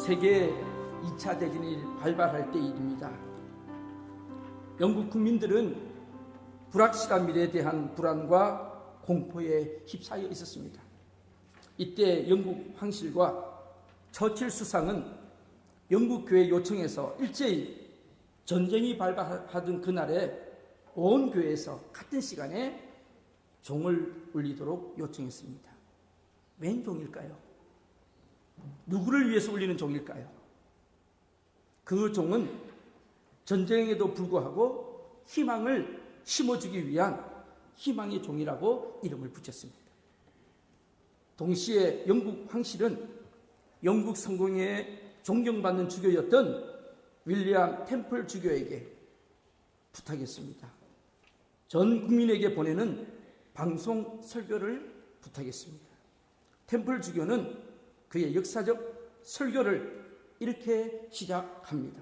세계 2차 대전이 발발할 때 일입니다. 영국 국민들은 불확실한 미래에 대한 불안과 공포에 휩싸여 있었습니다. 이때 영국 황실과 처칠 수상은 영국 교회 요청에서 일제히 전쟁이 발발하던 그날에 온 교회에서 같은 시간에 종을 울리도록 요청했습니다. 웬 종일까요? 누구를 위해서 울리는 종일까요? 그 종은 전쟁에도 불구하고 희망을 심어주기 위한 희망의 종이라고 이름을 붙였습니다. 동시에 영국 황실은 영국 성공에 존경받는 주교였던 윌리엄 템플 주교에게 부탁했습니다. 전 국민에게 보내는 방송 설교를 부탁했습니다. 템플 주교는 그의 역사적 설교를 이렇게 시작합니다.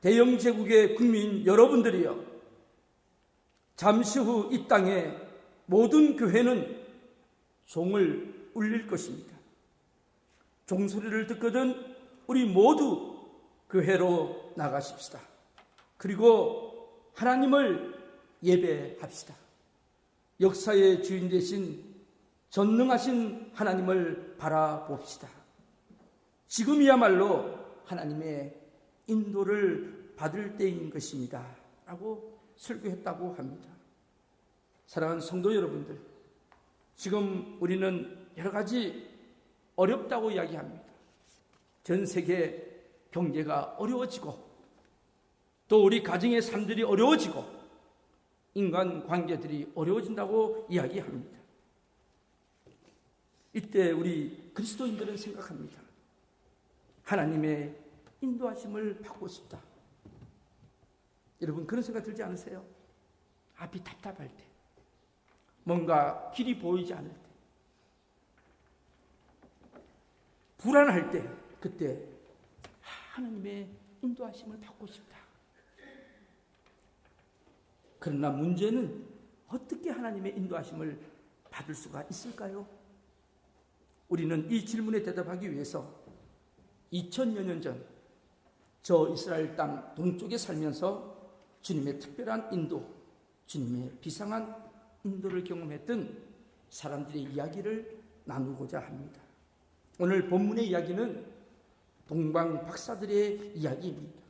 대영 제국의 국민 여러분들이여, 잠시 후 이 땅의 모든 교회는 종을 울릴 것입니다. 종소리를 듣거든 우리 모두 교회로 나가십시다. 그리고 하나님을 예배합시다. 역사의 주인 되신 전능하신 하나님을 바라봅시다. 지금이야말로 하나님의 인도를 받을 때인 것입니다. 라고 설교했다고 합니다. 사랑하는 성도 여러분들, 지금 우리는 여러 가지 어렵다고 이야기합니다. 전 세계 경제가 어려워지고 또 우리 가정의 삶들이 어려워지고 인간 관계들이 어려워진다고 이야기합니다. 이때 우리 그리스도인들은 생각합니다. 하나님의 인도하심을 받고 싶다. 여러분, 그런 생각 들지 않으세요? 앞이 답답할 때, 뭔가 길이 보이지 않을 때, 불안할 때, 그때 하나님의 인도하심을 받고 싶다. 그러나 문제는 어떻게 하나님의 인도하심을 받을 수가 있을까요? 우리는 이 질문에 대답하기 위해서 2000여 년 전 저 이스라엘 땅 동쪽에 살면서 주님의 특별한 인도, 주님의 비상한 인도를 경험했던 사람들의 이야기를 나누고자 합니다. 오늘 본문의 이야기는 동방 박사들의 이야기입니다.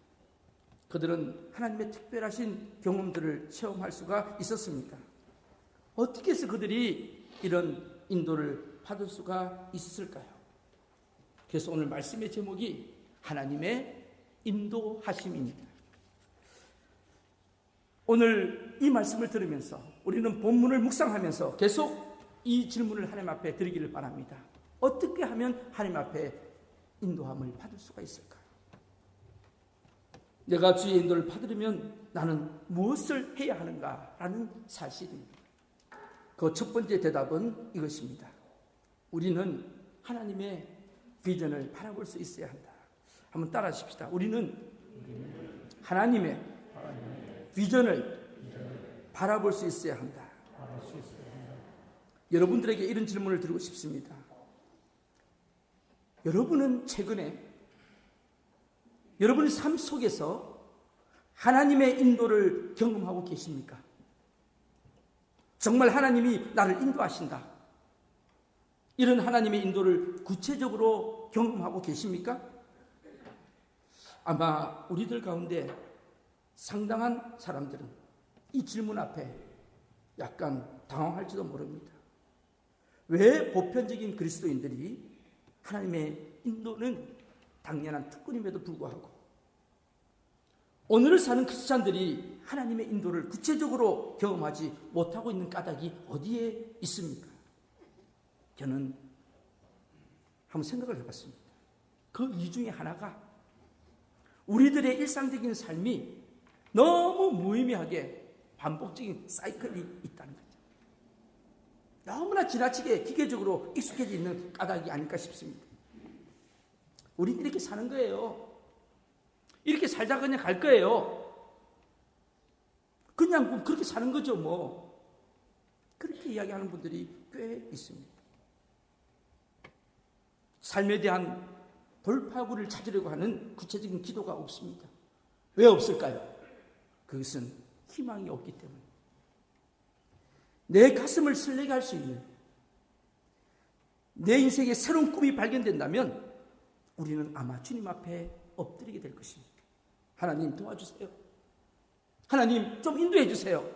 그들은 하나님의 특별하신 경험들을 체험할 수가 있었습니다. 어떻게 해서 그들이 이런 인도를 받을 수가 있을까요? 그래서 오늘 말씀의 제목이 하나님의 인도하심입니다. 오늘 이 말씀을 들으면서 우리는 본문을 묵상하면서 계속 이 질문을 하나님 앞에 드리기를 바랍니다. 어떻게 하면 하나님 앞에 인도함을 받을 수가 있을까? 내가 주의 인도를 받으려면 나는 무엇을 해야 하는가라는 사실입니다. 그 첫 번째 대답은 이것입니다. 우리는 하나님의 비전을 바라볼 수 있어야 한다. 한번 따라 하십시다. 우리는 하나님의 비전을 바라볼 수 있어야 한다. 여러분들에게 이런 질문을 드리고 싶습니다. 여러분은 최근에 여러분의 삶 속에서 하나님의 인도를 경험하고 계십니까? 정말 하나님이 나를 인도하신다. 이런 하나님의 인도를 구체적으로 경험하고 계십니까? 아마 우리들 가운데 상당한 사람들은 이 질문 앞에 약간 당황할지도 모릅니다. 왜 보편적인 그리스도인들이 하나님의 인도는 당연한 특권임에도 불구하고 오늘을 사는 크리스찬들이 하나님의 인도를 구체적으로 경험하지 못하고 있는 까닭이 어디에 있습니까? 저는 한번 생각을 해봤습니다. 그 이유 중에 하나가 우리들의 일상적인 삶이 너무 무의미하게 반복적인 사이클이 있다는 거죠. 너무나 지나치게 기계적으로 익숙해져 있는 까닭이 아닐까 싶습니다. 우리는 이렇게 사는 거예요. 이렇게 살다가 그냥 갈 거예요. 그냥 그렇게 사는 거죠, 뭐. 그렇게 이야기하는 분들이 꽤 있습니다. 삶에 대한 돌파구를 찾으려고 하는 구체적인 기도가 없습니다. 왜 없을까요? 그것은 희망이 없기 때문에. 내 가슴을 설레게 할 수 있는, 내 인생에 새로운 꿈이 발견된다면 우리는 아마 주님 앞에 엎드리게 될 것입니다. 하나님 도와주세요. 하나님 좀 인도해 주세요.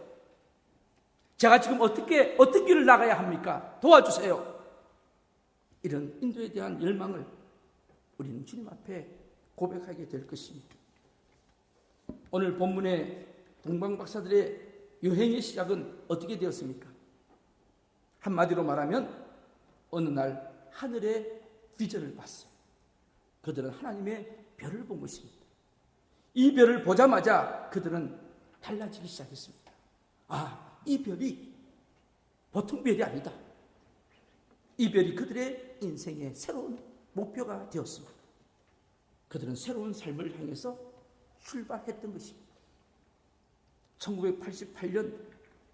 제가 지금 어떤 길을 나가야 합니까? 도와주세요. 이런 인도에 대한 열망을 우리는 주님 앞에 고백하게 될 것입니다. 오늘 본문의 동방박사들의 여행의 시작은 어떻게 되었습니까? 한마디로 말하면 어느 날 하늘의 비전을 봤어요. 그들은 하나님의 별을 본 것입니다. 이 별을 보자마자 그들은 달라지기 시작했습니다. 아, 이 별이 보통 별이 아니다. 이 별이 그들의 인생의 새로운 목표가 되었습니다. 그들은 새로운 삶을 향해서 출발했던 것입니다. 1988년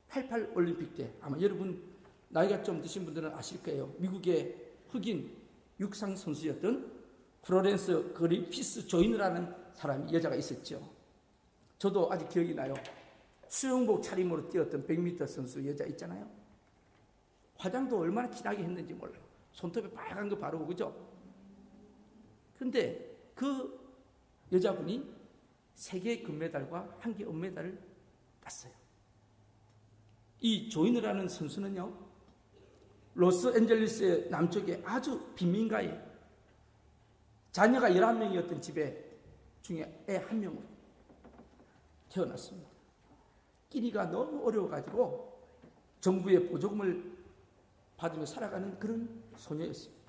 88 올림픽 때 아마 여러분 나이가 좀 드신 분들은 아실 거예요. 미국의 흑인 육상 선수였던 플로렌스 그리피스 조이너라는 사람이 여자가 있었죠. 저도 아직 기억이 나요. 수영복 차림으로 뛰었던 100m 선수 여자 있잖아요. 화장도 얼마나 진하게 했는지 몰라요. 손톱에 빨간 거 바르고 그죠? 근데 그 여자분이 3개 금메달과 1개 은메달을 땄어요. 이 조이너라는 선수는요, 로스앤젤레스의 남쪽에 아주 빈민가에 자녀가 11명이었던 집에 중에 애 한 명으로 태어났습니다. 끼니가 너무 어려워가지고 정부의 보조금을 받으며 살아가는 그런 소녀였습니다.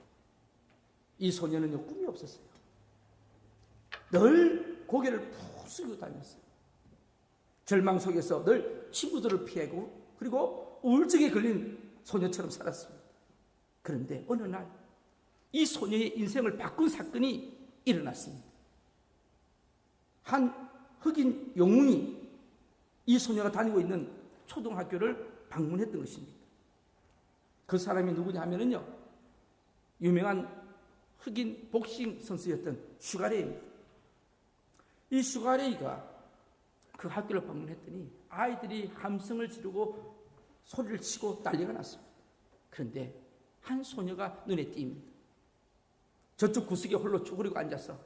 이 소녀는요, 꿈이 없었어요. 늘 고개를 푹 숙이고 다녔어요. 절망 속에서 늘 친구들을 피하고 그리고 우울증에 걸린 소녀처럼 살았습니다. 그런데 어느 날 이 소녀의 인생을 바꾼 사건이 일어났습니다. 한 흑인 영웅이 이 소녀가 다니고 있는 초등학교를 방문했던 것입니다. 그 사람이 누구냐 하면요, 유명한 흑인 복싱 선수였던 슈가레이입니다. 이 슈가레이가 그 학교를 방문했더니 아이들이 함성을 지르고 소리를 치고 난리가 났습니다. 그런데 한 소녀가 눈에 띕니다. 저쪽 구석에 홀로 쭈그리고 앉아서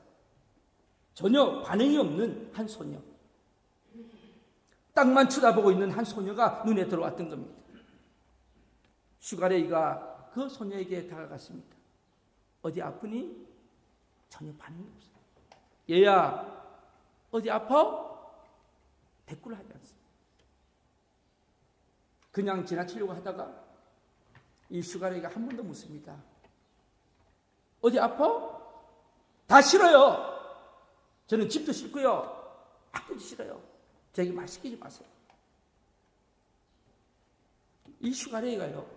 전혀 반응이 없는 한 소녀, 땅만 쳐다보고 있는 한 소녀가 눈에 들어왔던 겁니다. 슈가레이가 그 소녀에게 다가갔습니다. 어디 아프니? 전혀 반응이 없어요. 얘야, 어디 아파? 대꾸를 하지 않습니다. 그냥 지나치려고 하다가 이 슈가레이가 한 번 더 묻습니다. 어디 아파? 다 싫어요. 저는 집도 싫고요, 학교도 싫어요. 저에게 말 시키지 마세요. 이 슈가레이가요,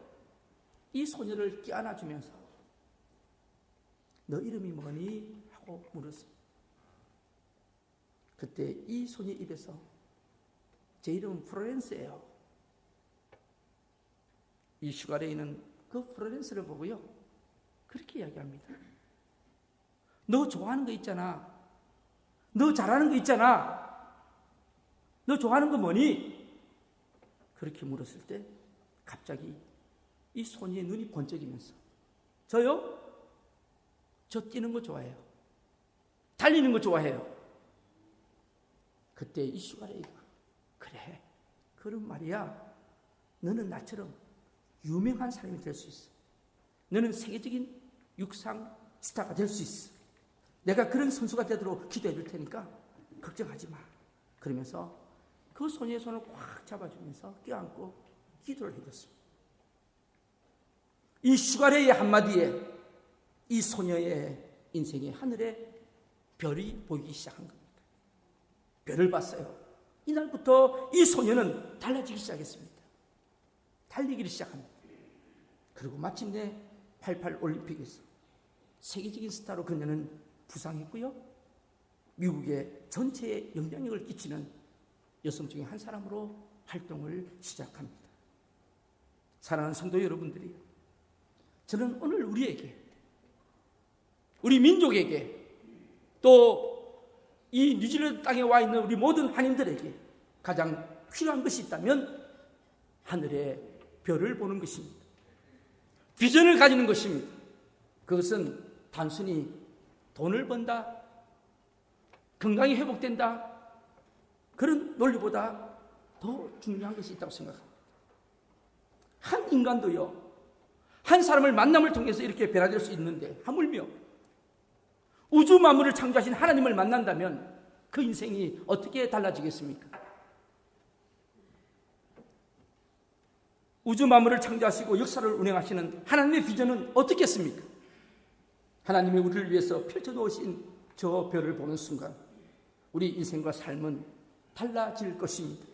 이 소녀를 껴안아주면서 너 이름이 뭐니? 하고 물었습니다. 그때 이 소녀 입에서 제 이름은 플로렌스예요. 이 슈가레이는 그 플로렌스를 보고요, 그렇게 이야기합니다. 너 좋아하는 거 있잖아. 너 잘하는 거 있잖아. 너 좋아하는 거 뭐니? 그렇게 물었을 때 갑자기 이 소녀의 눈이 번쩍이면서 저요? 저 뛰는 거 좋아해요. 달리는 거 좋아해요. 그때 이 슈가레이가 그래, 그런 말이야. 너는 나처럼 유명한 사람이 될 수 있어. 너는 세계적인 육상 스타가 될 수 있어. 내가 그런 선수가 되도록 기도해 줄 테니까 걱정하지 마. 그러면서 그 소녀의 손을 꽉 잡아주면서 껴안고 기도를 해줬습니다. 이 슈가레이의 한마디에 이 소녀의 인생의 하늘에 별이 보이기 시작한 겁니다. 별을 봤어요. 이날부터 이 소녀는 달라지기 시작했습니다. 달리기를 시작합니다. 그리고 마침내 88 올림픽에서 세계적인 스타로 그녀는 부상했고요, 미국의 전체에 영향력을 끼치는 여성 중에 한 사람으로 활동을 시작합니다. 사랑하는 성도 여러분들이, 저는 오늘 우리에게 우리 민족에게 또 이 뉴질랜드 땅에 와 있는 우리 모든 한인들에게 가장 필요한 것이 있다면 하늘의 별을 보는 것입니다. 비전을 가지는 것입니다. 그것은 단순히 돈을 번다, 건강이 회복된다, 그런 논리보다 더 중요한 것이 있다고 생각합니다. 한 인간도요, 한 사람을 만남을 통해서 이렇게 변화될 수 있는데 하물며 우주 만물을 창조하신 하나님을 만난다면 그 인생이 어떻게 달라지겠습니까? 우주 만물을 창조하시고 역사를 운행하시는 하나님의 비전은 어떻겠습니까? 하나님이 우리를 위해서 펼쳐놓으신 저 별을 보는 순간 우리 인생과 삶은 달라질 것입니다.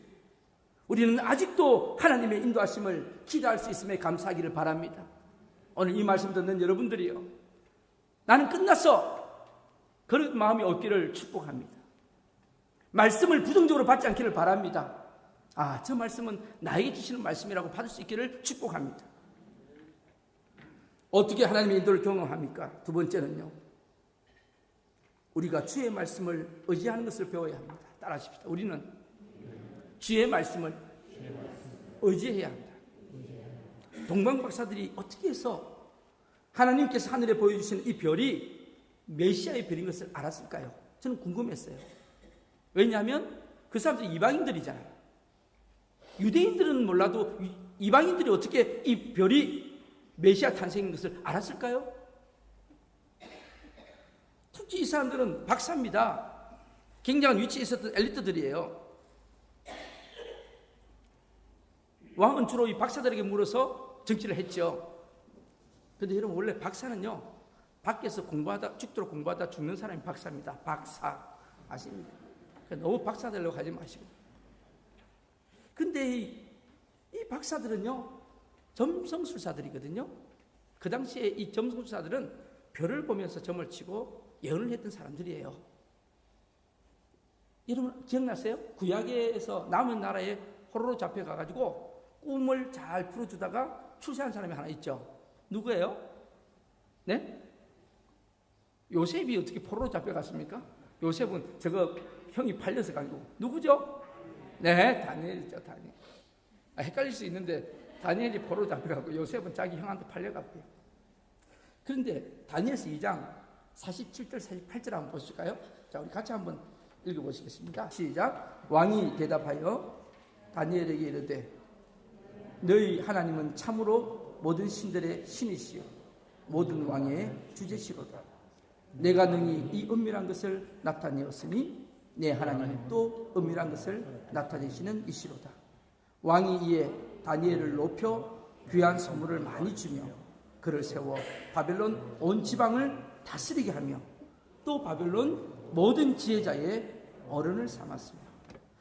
우리는 아직도 하나님의 인도하심을 기대할 수 있음에 감사하기를 바랍니다. 오늘 이 말씀 듣는 여러분들이요, 나는 끝났어, 그런 마음이 없기를 축복합니다. 말씀을 부정적으로 받지 않기를 바랍니다. 아, 저 말씀은 나에게 주시는 말씀이라고 받을 수 있기를 축복합니다. 어떻게 하나님의 인도를 경험합니까? 두 번째는요, 우리가 주의 말씀을 의지하는 것을 배워야 합니다. 따라하십시다. 우리는 주의 말씀을 의지해야 합니다. 동방 박사들이 어떻게 해서 하나님께서 하늘에 보여주시는 이 별이 메시아의 별인 것을 알았을까요? 저는 궁금했어요. 왜냐하면 그 사람들이 이방인들이잖아요. 유대인들은 몰라도 이방인들이 어떻게 이 별이 메시아 탄생인 것을 알았을까요? 특히 이 사람들은 박사입니다. 굉장한 위치에 있었던 엘리트들이에요. 왕은 주로 이 박사들에게 물어서 정치를 했죠. 그런데 여러분, 원래 박사는요, 밖에서 공부하다, 죽도록 공부하다 죽는 사람이 박사입니다. 박사. 아십니까? 너무 박사 되려고 하지 마시고. 근데 이 박사들은요, 점성술사들이거든요. 그 당시에 이 점성술사들은 별을 보면서 점을 치고 예언을 했던 사람들이에요. 여러분 기억나세요? 구약에서 남은 나라에 포로로 잡혀가가지고 꿈을 잘 풀어주다가 출세한 사람이 하나 있죠. 누구예요? 네? 요셉이 어떻게 포로로 잡혀갔습니까? 요셉은 저거 형이 팔려서 가지고. 누구죠? 네, 다니엘이죠. 다니엘. 헷갈릴 수 있는데 다니엘이 포로로 잡혀가고 요셉은 자기 형한테 팔려갔고요. 그런데 다니엘서 2장 47절 48절 한번 보실까요? 자, 우리 같이 한번 읽어보시겠습니다. 시작. 왕이 대답하여 다니엘에게 이르되 너희 하나님은 참으로 모든 신들의 신이시요 모든 왕의 주제시로다. 내가 능히 이 은밀한 것을 나타내었으니 내 하나님은 또 은밀한 것을 나타내시는 이시로다. 왕이 이에 다니엘을 높여 귀한 선물을 많이 주며 그를 세워 바벨론 온 지방을 다스리게 하며 또 바벨론 모든 지혜자의 어른을 삼았습니다.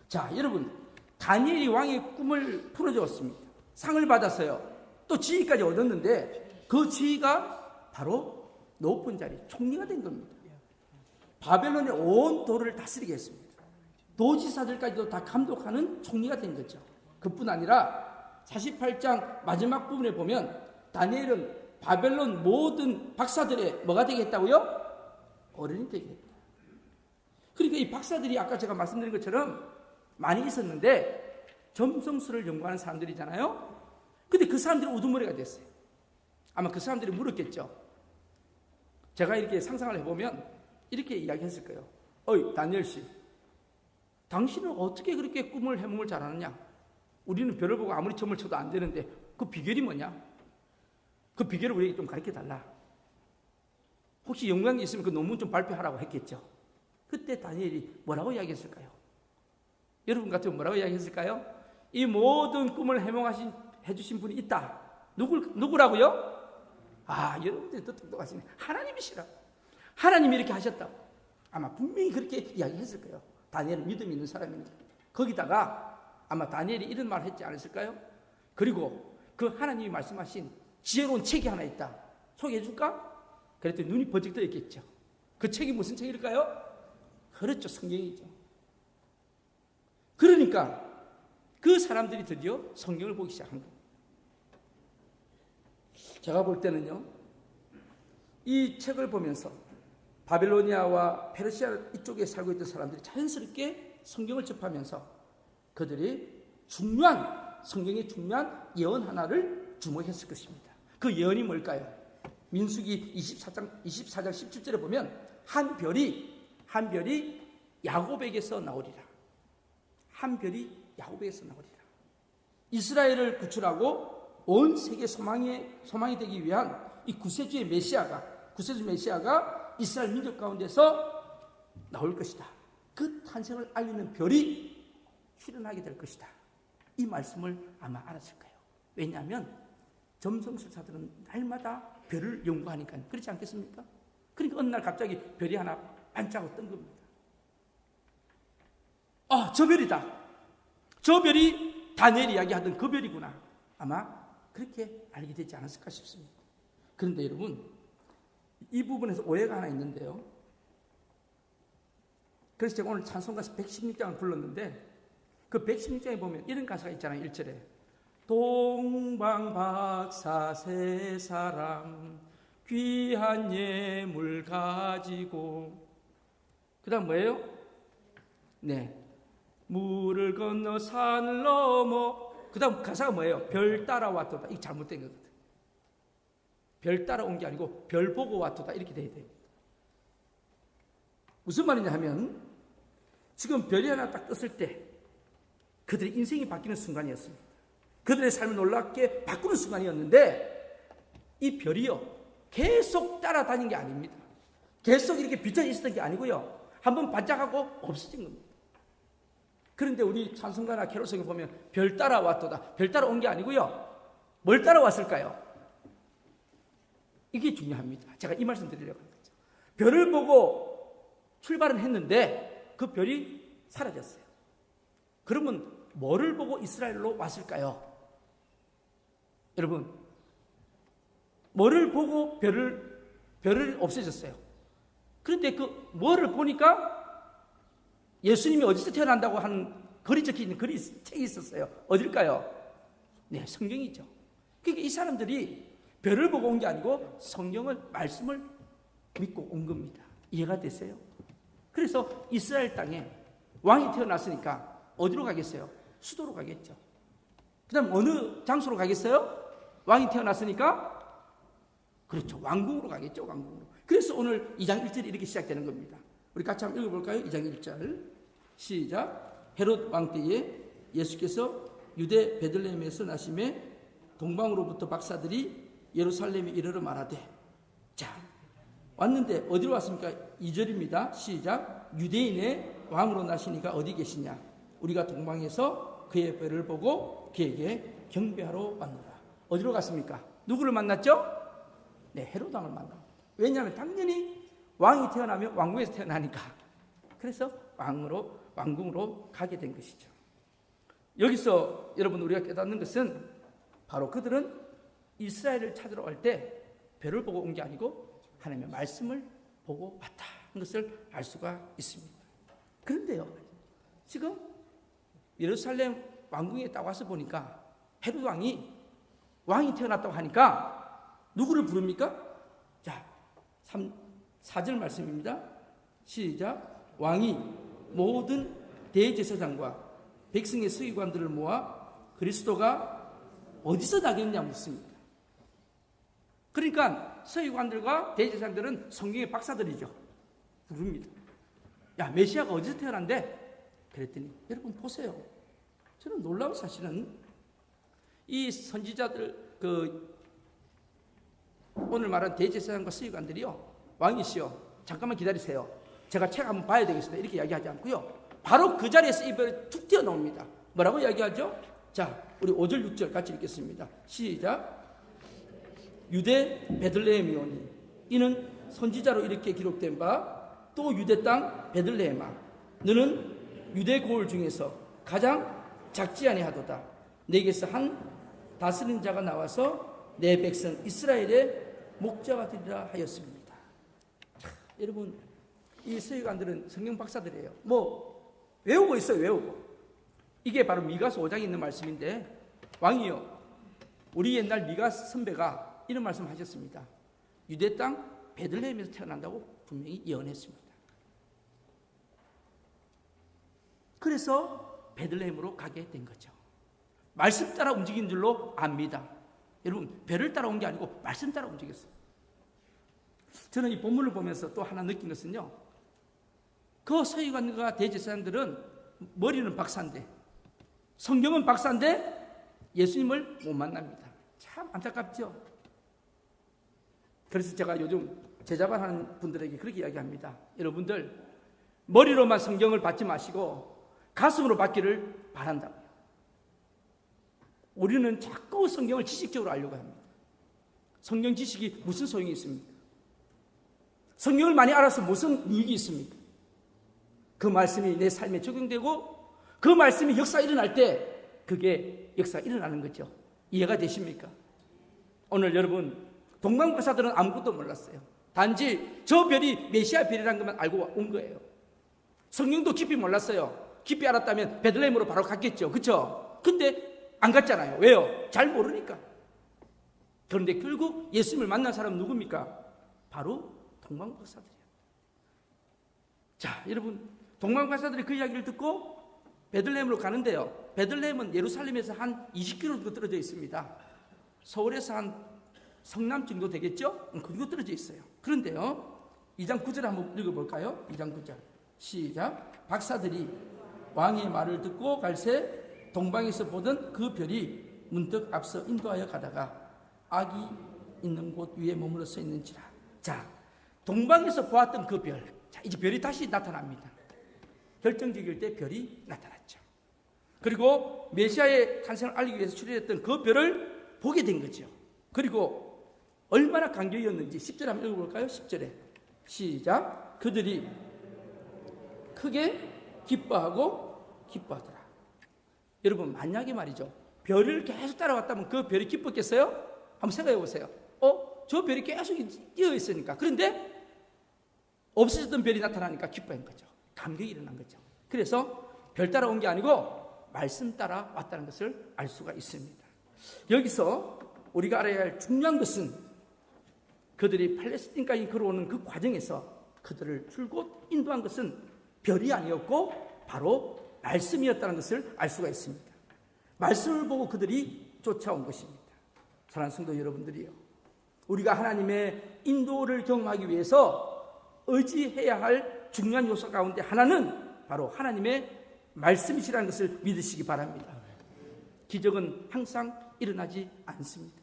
자, 여러분, 다니엘이 왕의 꿈을 풀어주었습니다. 상을 받았어요. 또 지위까지 얻었는데 그 지위가 바로 높은 자리, 총리가 된 겁니다. 바벨론의 온 도를 다스리게 했습니다. 도지사들까지도 다 감독하는 총리가 된 거죠. 그뿐 아니라 48장 마지막 부분에 보면 다니엘은 바벨론 모든 박사들의 뭐가 되겠다고요? 어른이 되겠다. 그러니까 이 박사들이 아까 제가 말씀드린 것처럼 많이 있었는데 점성술을 연구하는 사람들이잖아요. 근데 그 사람들이 우두머리가 됐어요. 아마 그 사람들이 물었겠죠. 제가 이렇게 상상을 해보면 이렇게 이야기했을 거예요. 어이, 다니엘 씨, 당신은 어떻게 그렇게 꿈을 해몽을 잘하느냐? 우리는 별을 보고 아무리 점을 쳐도 안 되는데 그 비결이 뭐냐? 그 비결을 우리에게 좀 가르쳐달라. 혹시 연구한 게 있으면 그 논문 좀 발표하라고 했겠죠. 그때 다니엘이 뭐라고 이야기했을까요? 여러분 같으면 뭐라고 이야기했을까요? 이 모든 꿈을 해주신 분이 있다. 누구라고요? 아, 여러분들이 더 똑똑하시네. 하나님이시라. 하나님이 이렇게 하셨다고. 아마 분명히 그렇게 이야기했을 거예요. 다니엘은 믿음이 있는 사람이니까. 거기다가 아마 다니엘이 이런 말을 했지 않았을까요? 그리고 그 하나님이 말씀하신 지혜로운 책이 하나 있다. 소개해 줄까? 그랬더니 눈이 번쩍 떠 있겠죠. 그 책이 무슨 책일까요? 그렇죠, 성경이죠. 그러니까 그 사람들이 드디어 성경을 보기 시작한 거예요. 제가 볼 때는요, 이 책을 보면서 바벨로니아와 페르시아 이쪽에 살고 있던 사람들이 자연스럽게 성경을 접하면서 그들이 성경의 중요한 예언 하나를 주목했을 것입니다. 그 예언이 뭘까요? 민수기 24장 17절에 보면 한 별이 야곱에게서 나오리라. 한 별이 야곱에게서 나오리라. 이스라엘을 구출하고 온 세계 소망이 되기 위한 이 구세주 메시아가 이스라엘 민족 가운데서 나올 것이다. 그 탄생을 알리는 별이 실현하게 될 것이다. 이 말씀을 아마 알았을 거예요. 왜냐하면 점성술사들은 날마다 별을 연구하니까 그렇지 않겠습니까? 그러니까 어느 날 갑자기 별이 하나 반짝하고 뜬 겁니다. 저 별이다. 저 별이 다니엘이 이야기하던 그 별이구나. 아마 그렇게 알게 되지 않았을까 싶습니다. 그런데 여러분, 이 부분에서 오해가 하나 있는데요. 그래서 제가 오늘 찬송가 116장을 불렀는데 그 116장에 보면 이런 가사가 있잖아요. 1절에 동방박사 세 사람 귀한 예물 가지고, 그 다음 뭐예요? 네, 물을 건너 산을 넘어. 그 다음 가사가 뭐예요? 별 따라 왔도다. 이게 잘못된 거거든. 별 따라 온 게 아니고 별 보고 왔도다. 이렇게 돼야 돼요. 무슨 말이냐 하면 지금 별이 하나 딱 떴을 때 그들의 인생이 바뀌는 순간이었습니다. 그들의 삶을 놀랍게 바꾸는 순간이었는데 이 별이요 계속 따라다닌 게 아닙니다. 계속 이렇게 비춰져 있었던 게 아니고요. 한번 반짝하고 없어진 겁니다. 그런데 우리 찬송가나 캐롤송에 보면 별 따라 왔도다. 별 따라 온 게 아니고요. 뭘 따라 왔을까요? 이게 중요합니다. 제가 이 말씀 드리려고 하는 거죠. 별을 보고 출발은 했는데 그 별이 사라졌어요. 그러면 뭐를 보고 이스라엘로 왔을까요? 여러분, 뭐를 보고 별을 없애졌어요. 그런데 그 뭐를 보니까 예수님이 어디서 태어난다고 하는 글이 적혀있는 책이 있었어요. 어딜까요? 네, 성경이죠. 그러니까 이 사람들이 별을 보고 온 게 아니고 말씀을 믿고 온 겁니다. 이해가 되세요? 그래서 이스라엘 땅에 왕이 태어났으니까 어디로 가겠어요? 수도로 가겠죠. 그 다음 어느 장소로 가겠어요? 왕이 태어났으니까 그렇죠. 왕궁으로 가겠죠. 왕궁으로. 그래서 오늘 2장 1절이 이렇게 시작되는 겁니다. 우리 같이 한번 읽어볼까요? 2장 1절 시작. 헤롯 왕 때에 예수께서 유대 베들레헴에서 나심에 동방으로부터 박사들이 예루살렘에 이르러 말하되, 자 왔는데 어디로 왔습니까? 2절입니다. 시작. 유대인의 왕으로 나시니가 어디 계시냐? 우리가 동방에서 그의 별을 보고 그에게 경배하러 왔노라. 어디로 갔습니까? 누구를 만났죠? 네, 헤롯 왕을 만납니다. 왜냐하면 당연히 왕이 태어나면 왕궁에서 태어나니까. 그래서 왕궁으로 가게 된 것이죠. 여기서 여러분 우리가 깨닫는 것은 바로 그들은 이스라엘을 찾으러 갈 때 별을 보고 온 게 아니고 하나님의 말씀을 보고 왔다 하는 것을 알 수가 있습니다. 그런데요, 지금 예루살렘 왕궁에 딱 와서 보니까 헤롯 왕이 태어났다고 하니까 누구를 부릅니까? 자, 4절 말씀입니다. 시작. 왕이 모든 대제사장과 백성의 서기관들을 모아 그리스도가 어디서 나겠냐 묻습니다. 그러니까 서기관들과 대제사장들은 성경의 박사들이죠. 부릅니다. 야, 메시아가 어디서 태어난대? 그랬더니 여러분 보세요. 저는 놀라운 사실은 이 선지자들 오늘 말한 대제사장과 서기관들이요, 왕이시여 잠깐만 기다리세요. 제가 책 한번 봐야 되겠습니다. 이렇게 이야기하지 않고요. 바로 그 자리에서 이 별이 툭 튀어나옵니다. 뭐라고 이야기하죠? 자, 우리 5절 6절 같이 읽겠습니다. 시작. 유대 베들레헴이오니 이는 선지자로 이렇게 기록된 바 또 유대 땅 베들레헴아 너는 유대 고을 중에서 가장 작지 아니하도다. 내게서 한 다스린 자가 나와서 내 백성 이스라엘의 목자가 되리라 하였습니다. 여러분, 이 서기관들은 성경 박사들이에요. 외우고 있어요. 외우고. 이게 바로 미가서 5장에 있는 말씀인데, 왕이요, 우리 옛날 미가 선배가 이런 말씀 하셨습니다. 유대 땅 베들레헴에서 태어난다고 분명히 예언했습니다. 그래서 베들레헴으로 가게 된 거죠. 말씀 따라 움직인 줄로 압니다. 여러분, 배를 따라온 게 아니고 말씀 따라 움직였어요. 저는 이 본문을 보면서 또 하나 느낀 것은요, 그 서기관과 대제사장들은 머리는 박사인데, 성경은 박사인데 예수님을 못 만납니다. 참 안타깝죠. 그래서 제가 요즘 제자반하는 분들에게 그렇게 이야기합니다. 여러분들, 머리로만 성경을 받지 마시고 가슴으로 받기를 바란다고요. 우리는 자꾸 성경을 지식적으로 알려고 합니다. 성경 지식이 무슨 소용이 있습니까? 성경을 많이 알아서 무슨 이익이 있습니까? 그 말씀이 내 삶에 적용되고 그 말씀이 역사 일어날 때 그게 역사 일어나는 거죠. 이해가 되십니까? 오늘 여러분, 동방박사들은 아무것도 몰랐어요. 단지 저 별이 메시아 별이라는 것만 알고 온 거예요. 성경도 깊이 몰랐어요. 깊이 알았다면 베들레헴으로 바로 갔겠죠. 그렇죠? 근데 안 갔잖아요. 왜요? 잘 모르니까. 그런데 결국 예수님을 만난 사람은 누굽니까? 바로 동방박사들이에요. 자, 여러분, 동방박사들이 그 이야기를 듣고 베들레헴으로 가는데요. 베들레헴은 예루살렘에서 한 20km 정도 떨어져 있습니다. 서울에서 한 성남 정도 되겠죠? 그 정도 떨어져 있어요. 그런데요, 2장 9절 한번 읽어볼까요? 2장 9절 시작. 박사들이 왕의 말을 듣고 갈새 동방에서 보던 그 별이 문득 앞서 인도하여 가다가 악이 있는 곳 위에 머물러 서 있는지라. 자, 동방에서 보았던 그 별, 자, 이제 별이 다시 나타납니다. 결정적일 때 별이 나타났죠. 그리고 메시아의 탄생을 알리기 위해서 출현했던 그 별을 보게 된 거죠. 그리고 얼마나 감격이었는지 10절 한번 읽어볼까요? 10절에 시작. 그들이 크게 기뻐하더라. 여러분, 만약에 말이죠, 별을 계속 따라왔다면 그 별이 기뻤겠어요? 한번 생각해 보세요. 저 별이 계속 뛰어 있으니까. 그런데 없어졌던 별이 나타나니까 기뻐한 거죠. 감격이 일어난 거죠. 그래서 별 따라온 게 아니고 말씀 따라 왔다는 것을 알 수가 있습니다. 여기서 우리가 알아야 할 중요한 것은 그들이 팔레스틴까지 걸어오는 그 과정에서 그들을 줄곧 인도한 것은 별이 아니었고 바로 말씀이었다는 것을 알 수가 있습니다. 말씀을 보고 그들이 쫓아온 것입니다. 사랑하는 성도 여러분들이요, 우리가 하나님의 인도를 경험하기 위해서 의지해야 할 중요한 요소 가운데 하나는 바로 하나님의 말씀이시라는 것을 믿으시기 바랍니다. 기적은 항상 일어나지 않습니다.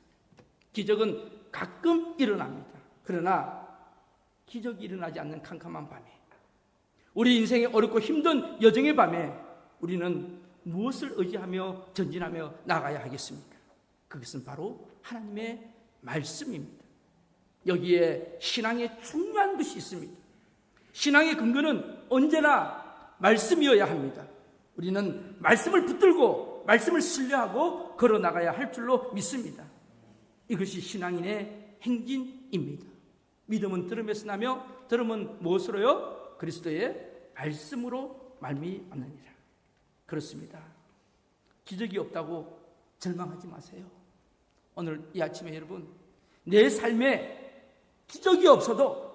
기적은 가끔 일어납니다. 그러나 기적이 일어나지 않는 캄캄한 밤에, 우리 인생의 어렵고 힘든 여정의 밤에 우리는 무엇을 의지하며 전진하며 나가야 하겠습니까? 그것은 바로 하나님의 말씀입니다. 여기에 신앙의 중요한 것이 있습니다. 신앙의 근거는 언제나 말씀이어야 합니다. 우리는 말씀을 붙들고 말씀을 신뢰하고 걸어나가야 할 줄로 믿습니다. 이것이 신앙인의 행진입니다. 믿음은 들음에서 나며 들음은 무엇으로요? 그리스도의 말씀으로 말미암느니라. 그렇습니다. 기적이 없다고 절망하지 마세요. 오늘 이 아침에 여러분, 내 삶에 기적이 없어도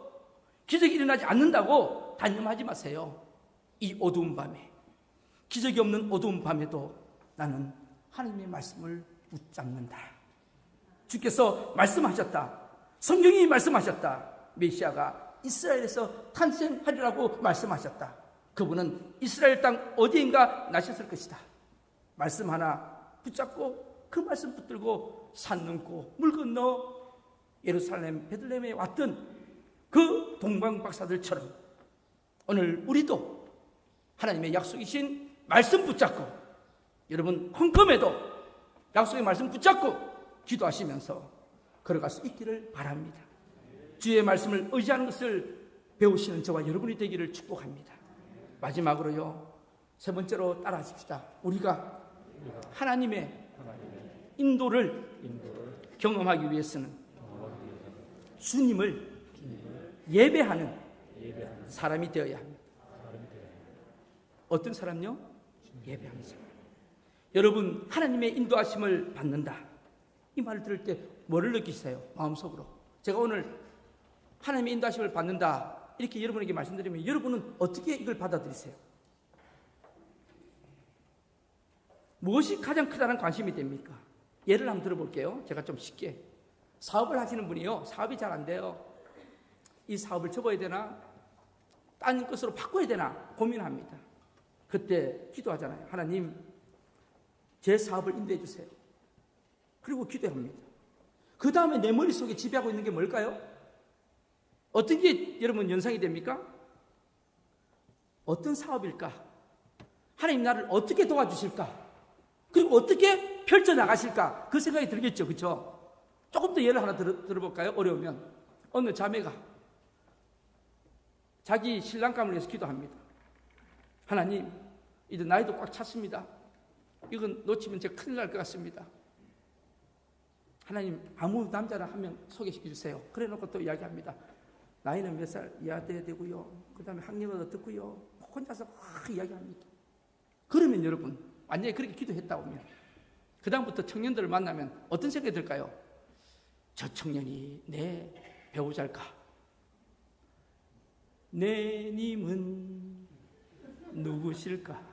기적이 일어나지 않는다고 단념하지 마세요. 이 어두운 밤에, 기적이 없는 어두운 밤에도 나는 하나님의 말씀을 붙잡는다. 주께서 말씀하셨다. 성경이 말씀하셨다. 메시아가 이스라엘에서 탄생하리라고 말씀하셨다. 그분은 이스라엘 땅 어디인가 나셨을 것이다. 말씀 하나 붙잡고 그 말씀 붙들고 산 넘고 물 건너 예루살렘 베들레헴에 왔던 그 동방 박사들처럼 오늘 우리도 하나님의 약속이신 말씀 붙잡고, 여러분 험금에도 약속의 말씀 붙잡고 기도하시면서 걸어갈 수 있기를 바랍니다. 주의 말씀을 의지하는 것을 배우시는 저와 여러분이 되기를 축복합니다. 마지막으로요, 세 번째로 따라하십시다. 우리가 하나님의 인도를 경험하기 위해서는 주님을 예배하는 사람이 되어야 합니다. 어떤 사람요? 예배하는 사람. 여러분, 하나님의 인도하심을 받는다, 이 말을 들을 때 뭐를 느끼세요? 마음속으로. 제가 오늘 하나님의 인도하심을 받는다, 이렇게 여러분에게 말씀드리면 여러분은 어떻게 이걸 받아들이세요? 무엇이 가장 크다는 관심이 됩니까? 예를 한번 들어볼게요. 제가 좀 쉽게. 사업을 하시는 분이요, 사업이 잘 안 돼요. 이 사업을 접어야 되나 딴 것으로 바꿔야 되나 고민합니다. 그때 기도하잖아요. 하나님, 제 사업을 인도해 주세요. 그리고 기도합니다. 그 다음에 내 머릿속에 지배하고 있는 게 뭘까요? 어떤 게 여러분 연상이 됩니까? 어떤 사업일까? 하나님 나를 어떻게 도와주실까? 그리고 어떻게 펼쳐나가실까? 그 생각이 들겠죠. 그렇죠? 조금 더 예를 하나 들어볼까요? 어려우면. 어느 자매가 자기 신랑감을 위해서 기도합니다. 하나님, 이제 나이도 꽉 찼습니다. 이건 놓치면 제가 큰일 날 것 같습니다. 하나님, 아무 남자를 한 명 소개시켜 주세요. 그래 놓고 또 이야기합니다. 나이는 몇 살 이하 돼야 되고요. 그 다음에 학력은 어떻고요. 혼자서 막 이야기합니다. 그러면 여러분, 만약에 그렇게 기도했다 보면 그 다음부터 청년들을 만나면 어떤 생각이 들까요? 저 청년이 내 배우자일까? 내 님은 누구실까?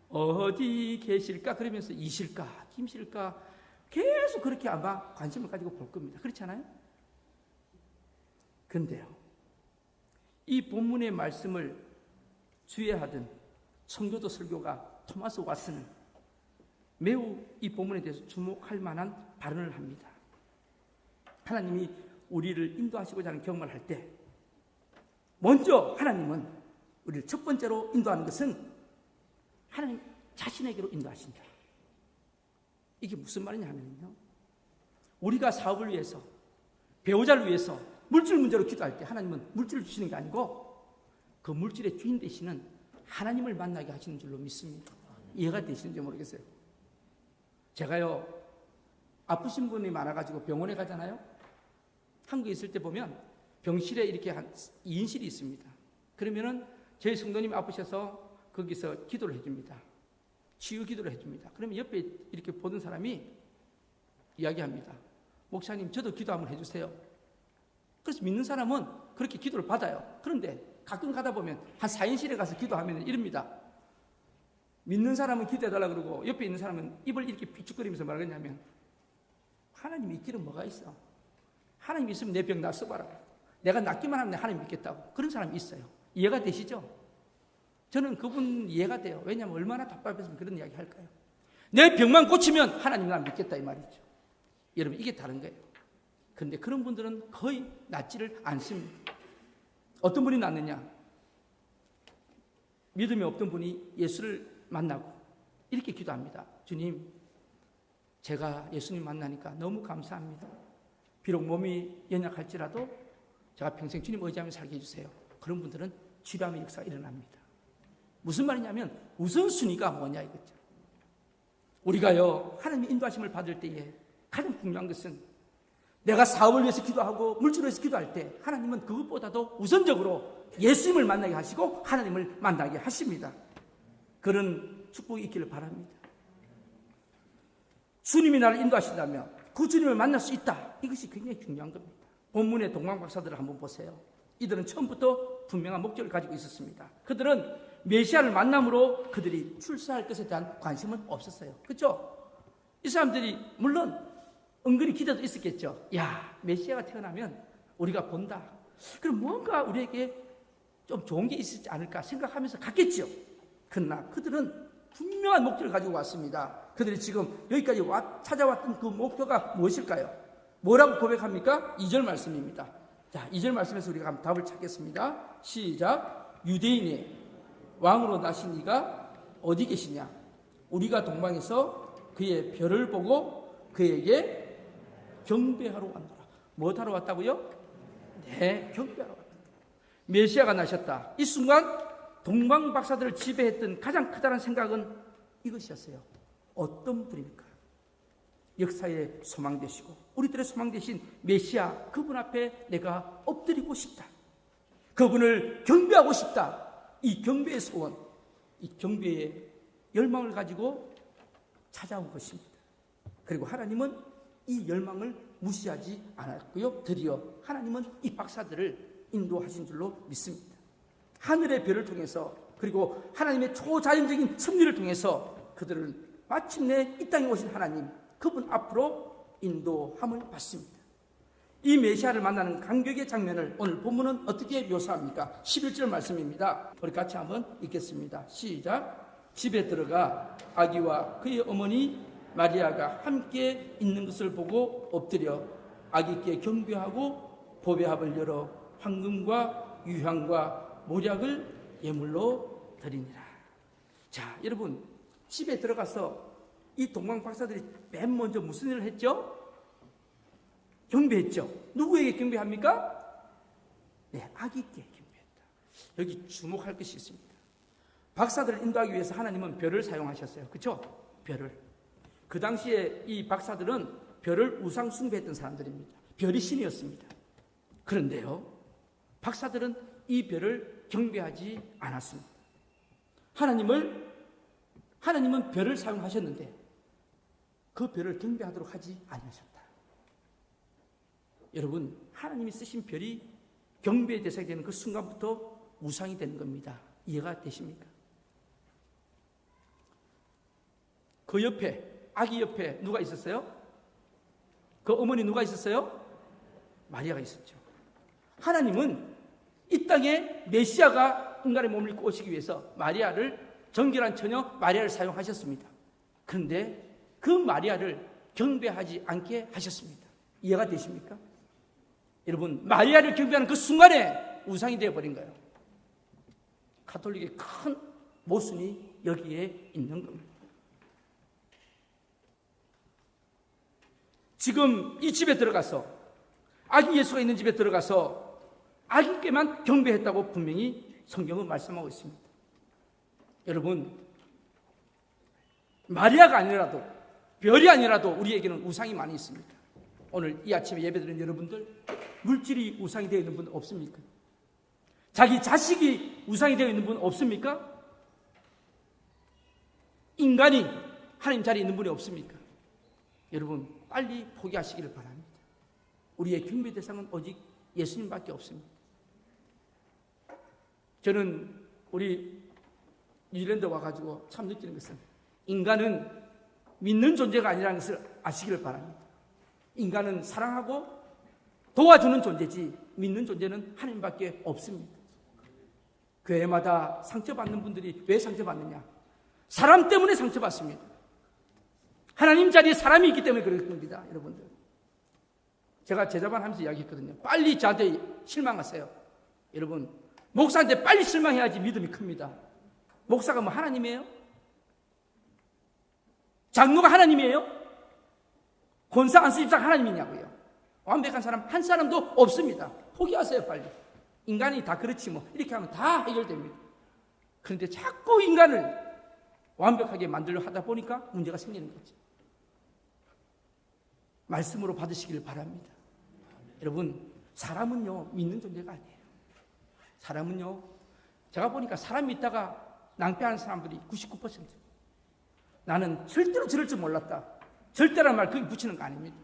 어디 계실까? 그러면서 이실까? 김실까? 계속 그렇게 아마 관심을 가지고 볼 겁니다. 그렇지 않아요? 근데요, 이 본문의 말씀을 주의하던 성교도 설교가 토마스 왓슨은 매우 이 본문에 대해서 주목할 만한 발언을 합니다. 하나님이 우리를 인도하시고자 하는 경험을 할 때 먼저 하나님은 우리를 첫 번째로 인도하는 것은 하나님 자신에게로 인도하신다. 이게 무슨 말이냐 하면요, 우리가 사업을 위해서, 배우자를 위해서 물질 문제로 기도할 때 하나님은 물질을 주시는 게 아니고 그 물질의 주인 되시는 하나님을 만나게 하시는 줄로 믿습니다. 이해가 되시는지 모르겠어요. 제가요, 아프신 분이 많아가지고 병원에 가잖아요. 한국에 있을 때 보면 병실에 이렇게 한 2인실이 있습니다. 그러면은 저희 성도님이 아프셔서 거기서 기도를 해줍니다. 치유 기도를 해줍니다. 그러면 옆에 이렇게 보던 사람이 이야기합니다. 목사님, 저도 기도 한번 해주세요. 그래서 믿는 사람은 그렇게 기도를 받아요. 그런데 가끔 가다 보면 한 4인실에 가서 기도하면 이럽니다. 믿는 사람은 기도해달라고 그러고 옆에 있는 사람은 입을 이렇게 삐죽거리면서 말하냐면, 하나님 있기는 뭐가 있어? 하나님 있으면 내 병 낫어봐라. 내가 낫기만 하면 하나님 믿겠다고. 그런 사람이 있어요. 이해가 되시죠? 저는 그분 이해가 돼요. 왜냐하면 얼마나 답답해서 그런 이야기 할까요? 내 병만 고치면 하나님 나 믿겠다 이 말이죠. 여러분, 이게 다른 거예요. 그런데 그런 분들은 거의 낫지를 않습니다. 어떤 분이 낫느냐? 믿음이 없던 분이 예수를 만나고 이렇게 기도합니다. 주님, 제가 예수님 만나니까 너무 감사합니다. 비록 몸이 연약할지라도 제가 평생 주님 의지하며 살게 해주세요. 그런 분들은 치료함의 역사가 일어납니다. 무슨 말이냐면 우선순위가 뭐냐 이거죠. 우리가요, 하나님의 인도하심을 받을 때에 가장 중요한 것은 내가 사업을 위해서 기도하고 물질을 위해서 기도할 때 하나님은 그것보다도 우선적으로 예수님을 만나게 하시고 하나님을 만나게 하십니다. 그런 축복이 있기를 바랍니다. 주님이 나를 인도하신다면 그 주님을 만날 수 있다. 이것이 굉장히 중요한 겁니다. 본문의 동방 박사들을 한번 보세요. 이들은 처음부터 분명한 목적을 가지고 있었습니다. 그들은 메시아를 만남으로 그들이 출세할 것에 대한 관심은 없었어요. 그렇죠? 이 사람들이 물론 은근히 기대도 있었겠죠. 야, 메시아가 태어나면 우리가 본다. 그럼 뭔가 우리에게 좀 좋은 게 있지 않을까 생각하면서 갔겠죠. 그러나 그들은 분명한 목적을 가지고 왔습니다. 그들이 지금 여기까지 찾아왔던 그 목표가 무엇일까요? 뭐라고 고백합니까? 2절 말씀입니다. 자, 2절 말씀에서 우리가 한번 답을 찾겠습니다. 시작. 유대인의 왕으로 나신 이가 어디 계시냐? 우리가 동방에서 그의 별을 보고 그에게 경배하러 왔노라. 뭐 하러 왔다고요? 네, 경배하러 왔다. 메시아가 나셨다. 이 순간 동방 박사들을 지배했던 가장 크다는 생각은 이것이었어요. 어떤 분입니까? 역사의 소망 되시고 우리들의 소망 되신 메시아, 그분 앞에 내가 엎드리고 싶다. 그분을 경배하고 싶다. 이 경배의 소원, 이 경배의 열망을 가지고 찾아온 것입니다. 그리고 하나님은 이 열망을 무시하지 않았고요. 드디어 하나님은 이 박사들을 인도하신 줄로 믿습니다. 하늘의 별을 통해서 그리고 하나님의 초자연적인 섭리를 통해서 그들은 마침내 이 땅에 오신 하나님, 그분 앞으로 인도함을 받습니다. 이 메시아를 만나는 감격의 장면을 오늘 본문은 어떻게 묘사합니까? 11절 말씀입니다. 우리 같이 한번 읽겠습니다. 시작. 집에 들어가 아기와 그의 어머니 마리아가 함께 있는 것을 보고 엎드려 아기께 경배하고 보배합을 열어 황금과 유향과 모략을 예물로 드리니라. 자, 여러분, 집에 들어가서 이 동방 박사들이 맨 먼저 무슨 일을 했죠? 경배했죠. 누구에게 경배합니까? 네, 아기께 경배했다. 여기 주목할 것이 있습니다. 박사들을 인도하기 위해서 하나님은 별을 사용하셨어요. 그렇죠? 별을. 그 당시에 이 박사들은 별을 우상 숭배했던 사람들입니다. 별이 신이었습니다. 그런데요, 박사들은 이 별을 경배하지 않았습니다. 하나님은 별을 사용하셨는데 그 별을 경배하도록 하지 않으셨다. 여러분, 하나님이 쓰신 별이 경배의 대상이 되는 그 순간부터 우상이 되는 겁니다. 이해가 되십니까? 그 옆에, 아기 옆에 누가 있었어요? 그 어머니 누가 있었어요? 마리아가 있었죠. 하나님은 이 땅에 메시아가 인간의 몸을 입고 오시기 위해서 마리아를, 정결한 처녀 마리아를 사용하셨습니다. 그런데 그 마리아를 경배하지 않게 하셨습니다. 이해가 되십니까? 여러분, 마리아를 경배하는 그 순간에 우상이 되어버린 거예요. 가톨릭의 큰 모순이 여기에 있는 겁니다. 지금 이 집에 들어가서, 아기 예수가 있는 집에 들어가서 아기께만 경배했다고 분명히 성경은 말씀하고 있습니다. 여러분, 마리아가 아니라도, 별이 아니라도 우리에게는 우상이 많이 있습니다. 오늘 이 아침에 예배드린 여러분들, 물질이 우상이 되어 있는 분 없습니까? 자기 자식이 우상이 되어 있는 분 없습니까? 인간이 하나님 자리에 있는 분이 없습니까? 여러분, 빨리 포기하시기를 바랍니다. 우리의 경배 대상은 오직 예수님밖에 없습니다. 저는 우리 뉴질랜드 와가지고 참 느끼는 것은, 인간은 믿는 존재가 아니라는 것을 아시기를 바랍니다. 인간은 사랑하고 도와주는 존재지 믿는 존재는 하나님밖에 없습니다. 교회마다 상처받는 분들이 왜 상처받느냐? 사람 때문에 상처받습니다. 하나님 자리에 사람이 있기 때문에 그럴 겁니다. 여러분들, 제가 제자반 하면서 이야기했거든요. 빨리 저한테 실망하세요. 여러분, 목사한테 빨리 실망해야지 믿음이 큽니다. 목사가 뭐 하나님이에요? 장로가 하나님이에요? 권사 안수집사가 하나님이냐고요? 완벽한 사람 한 사람도 없습니다. 포기하세요, 빨리. 인간이 다 그렇지 뭐, 이렇게 하면 다 해결됩니다. 그런데 자꾸 인간을 완벽하게 만들려 하다 보니까 문제가 생기는 거죠. 말씀으로 받으시길 바랍니다. 여러분, 사람은요 믿는 존재가 아니에요. 사람은요, 제가 보니까 사람이 있다가 낭패하는 사람들이 99%. 나는 절대로 저럴 줄 몰랐다, 절대라는 말 거기 붙이는 거 아닙니다.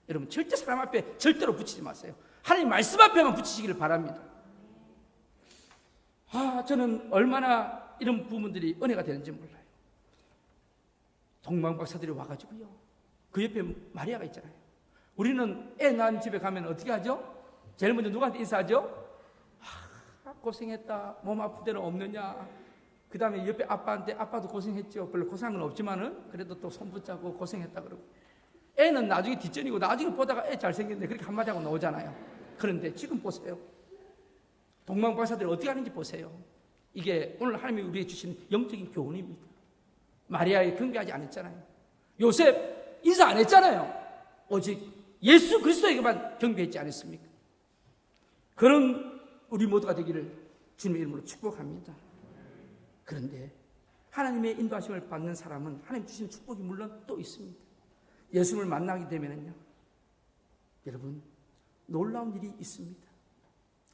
여러분, 절대 사람 앞에 절대로 붙이지 마세요. 하나님 말씀 앞에만 붙이시기를 바랍니다. 저는 얼마나 이런 부분들이 은혜가 되는지 몰라요. 동방 박사들이 와가지고요, 그 옆에 마리아가 있잖아요. 우리는 애 낳은 집에 가면 어떻게 하죠? 제일 먼저 누구한테 인사하죠? 고생했다, 몸 아픈 데는 없느냐. 그 다음에 옆에 아빠한테, 아빠도 고생했죠. 별로 고생한 건 없지만은 그래도 또 손 붙잡고 고생했다 그러고. 애는 나중에 뒷전이고, 나중에 보다가 애 잘생겼네 그렇게 한마디 하고 나오잖아요. 그런데 지금 보세요, 동방 박사들이 어떻게 하는지 보세요. 이게 오늘 하나님이 우리에게 주신 영적인 교훈입니다. 마리아에 경배하지 않았잖아요. 요셉 인사 안 했잖아요. 오직 예수 그리스도에게만 경배했지 않았습니까? 그런 우리 모두가 되기를 주님의 이름으로 축복합니다. 그런데 하나님의 인도하심을 받는 사람은 하나님 주신 축복이 물론 또 있습니다. 예수님을 만나게 되면요, 여러분, 놀라운 일이 있습니다.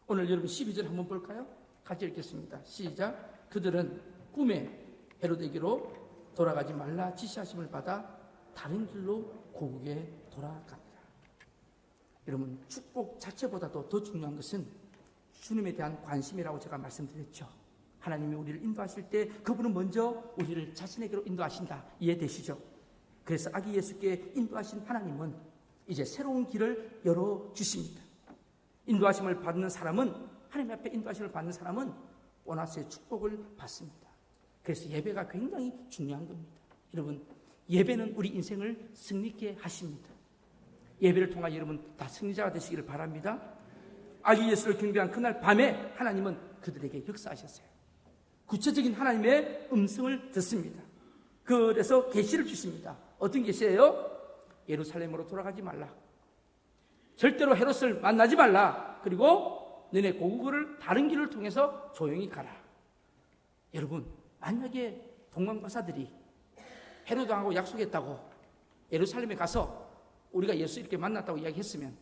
오늘 여러분 12절 한번 볼까요? 같이 읽겠습니다. 시작. 그들은 꿈에 헤로데에게로 돌아가지 말라 지시하심을 받아 다른 길로 고국에 돌아갑니다. 여러분, 축복 자체보다도 더 중요한 것은 주님에 대한 관심이라고 제가 말씀드렸죠. 하나님이 우리를 인도하실 때 그분은 먼저 우리를 자신에게로 인도하신다. 이해되시죠? 그래서 아기 예수께 인도하신 하나님은 이제 새로운 길을 열어주십니다. 인도하심을 받는 사람은, 하나님 앞에 인도하심을 받는 사람은 보너스의 축복을 받습니다. 그래서 예배가 굉장히 중요한 겁니다. 여러분, 예배는 우리 인생을 승리케 하십니다. 예배를 통하여 여러분 다 승리자가 되시기를 바랍니다. 아기 예수를 경배한 그날 밤에 하나님은 그들에게 역사하셨어요. 구체적인 하나님의 음성을 듣습니다. 그래서 계시를 주십니다. 어떤 계시예요? 예루살렘으로 돌아가지 말라. 절대로 헤롯을 만나지 말라. 그리고 너네 고국을 다른 길을 통해서 조용히 가라. 여러분, 만약에 동방박사들이 헤롯하고 약속했다고 예루살렘에 가서 우리가 예수 이렇게 만났다고 이야기했으면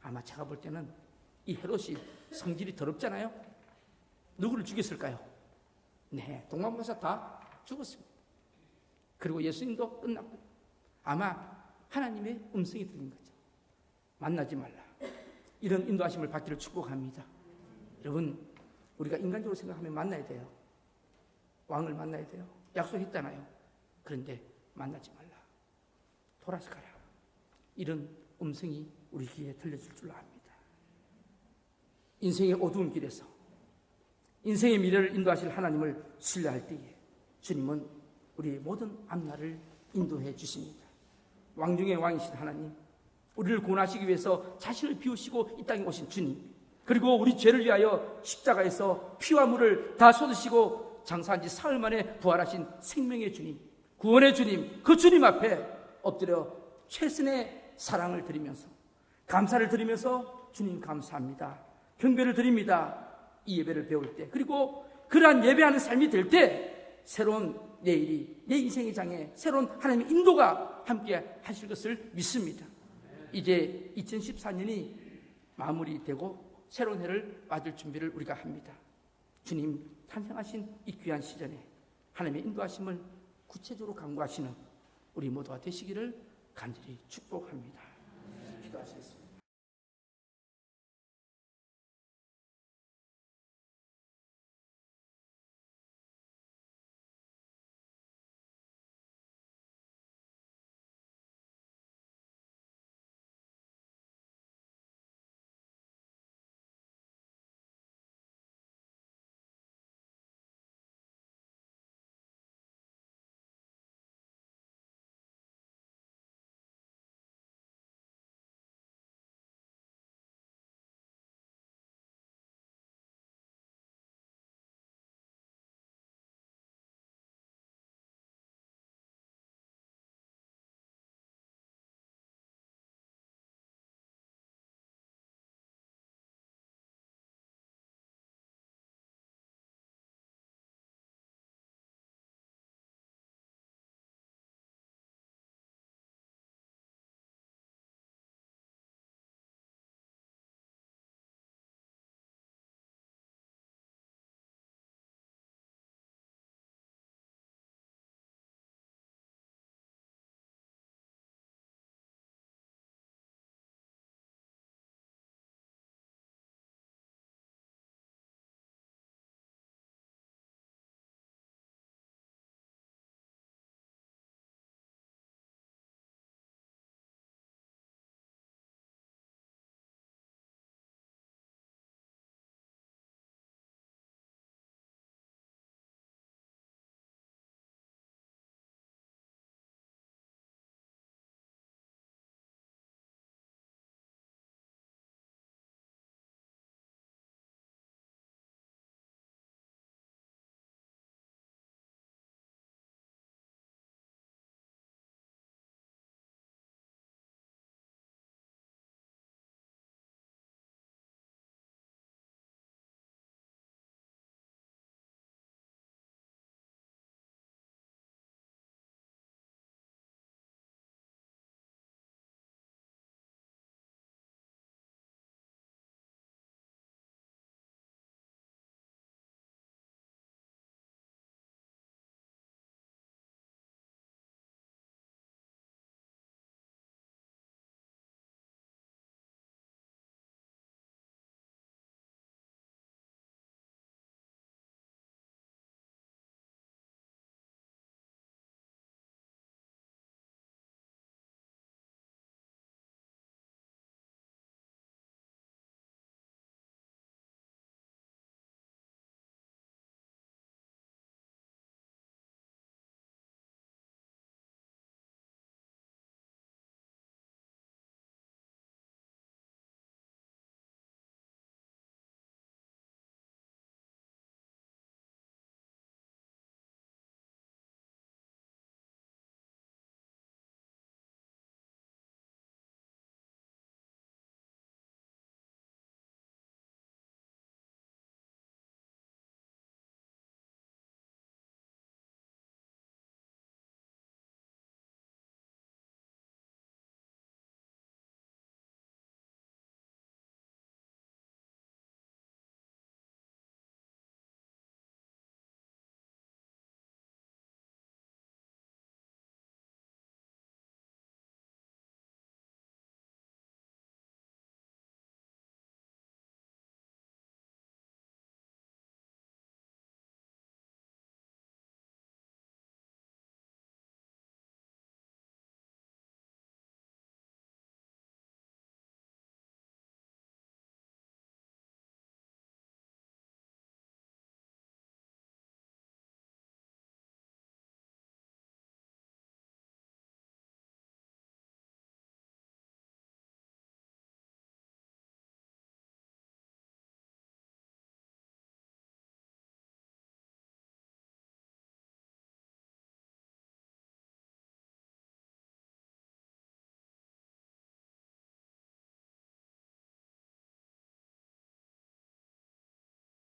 아마 제가 볼 때는 이 헤롯이 성질이 더럽잖아요. 누구를 죽였을까요? 네, 동방박사 다 죽었습니다. 그리고 예수님도 끝났고 아마 하나님의 음성이 들린 거죠. 만나지 말라. 이런 인도하심을 받기를 축복합니다. 여러분, 우리가 인간적으로 생각하면 만나야 돼요. 왕을 만나야 돼요. 약속했잖아요. 그런데 만나지 말라. 돌아서 가라. 이런 음성이 우리 귀에 들려줄 줄 압니다. 인생의 어두운 길에서 인생의 미래를 인도하실 하나님을 신뢰할 때에 주님은 우리의 모든 앞날을 인도해 주십니다. 왕 중의 왕이신 하나님, 우리를 구원하시기 위해서 자신을 비우시고 이 땅에 오신 주님, 그리고 우리 죄를 위하여 십자가에서 피와 물을 다 쏟으시고 장사한 지 사흘 만에 부활하신 생명의 주님, 구원의 주님, 그 주님 앞에 엎드려 최선의 사랑을 드리면서 감사를 드리면서 주님 감사합니다, 경배를 드립니다. 이 예배를 배울 때, 그리고 그러한 예배하는 삶이 될 때 새로운 내일이, 내 인생의 장에 새로운 하나님의 인도가 함께 하실 것을 믿습니다. 이제 2014년이 마무리되고 새로운 해를 맞을 준비를 우리가 합니다. 주님 탄생하신 이 귀한 시즌에 하나님의 인도하심을 구체적으로 간구하시는 우리 모두가 되시기를 간절히 축복합니다. 기도하시겠습니다.